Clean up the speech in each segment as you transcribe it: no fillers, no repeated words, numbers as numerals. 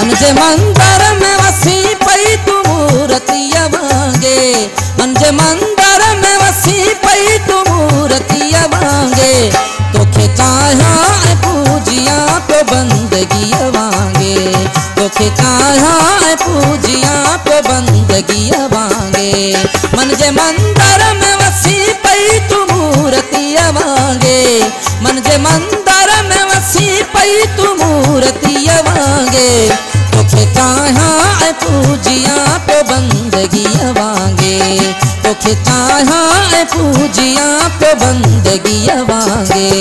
मन जे मंदिर में वसी पई तू मूर्तिया वांगे, मन जे मंदिर में वसी पई तू मूर्तिया वांगे, तोखे चाहा पूजिया तो बंदगी वांगे, तोखे चाहा पूजिया तो बंदगी वांगे। मन जे मंदिर में वसी पई तू मूर्तिया वांगे, मन जे मंदिर में वसी पई तू मूर्तिया वांगे, तोखे चाहा पूजिया तो बंदगी वांगे, तोखे चाहा पूजिया तो बंदगी वांगे।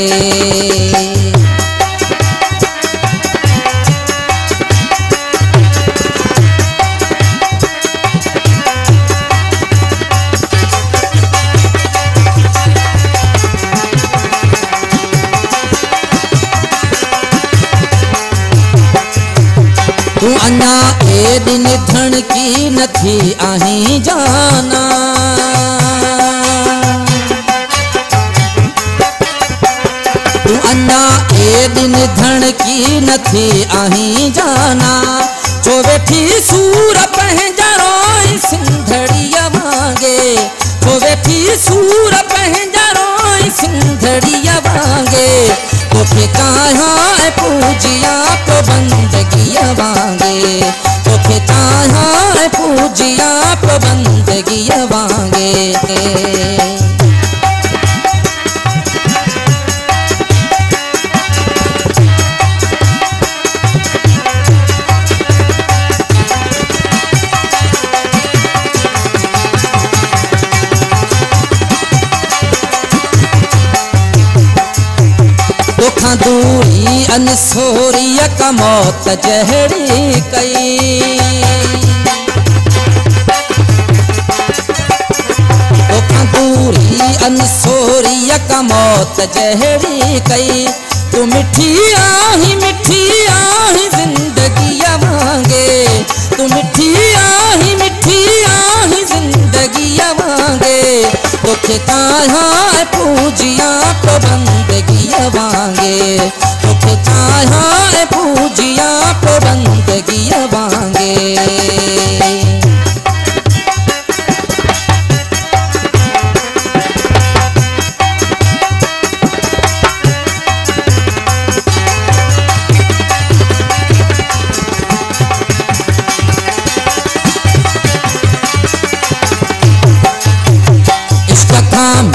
तू अन्ना ए दिन धन की नथी आही जाना, तू अन्ना ए दिन धन की नथी आही जाना, जो वेठी सूर पहजरोई सिंधड़िया वांगे, जो वेठी सूर पहजरोई सिंधड़िया वांगे, तोखे चाहा पूजिया तो बंदगी वांगे, तोखे चाहा पूजिया तो बंदगी वांगे। तोखा दूरी अनसोरिया का मौत जहरी कई, तोखा दूरी अनसोरिया का मौत जहरी कई, तू मिठी आही जिंदगी वांगे, तू मिठी आही जिंदगी वांगे, तोखे चाहा पूजिया तो बंदगी वांगे, तोखे चाहा पूजिया तो बंदगी वांगे।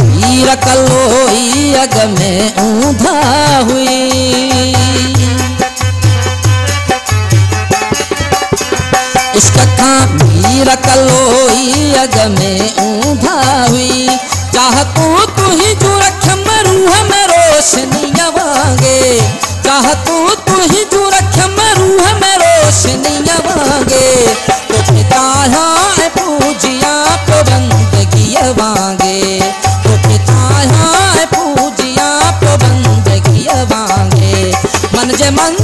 मीरा कलोई अग में ऊंधा हुई, इश्क था मीरा कलोई अग में ऊंधा हुई, चाहतू तू ही जो रख रूह में रोशनिया वांगे, चाहतू तू ही जो रख रूह में रोशनिया वांगे, तोखे चाहा पूजिया तो बंदगी वांगे, तोखे चाहा पूजिया तो बंदगी वांगे। मन जे मन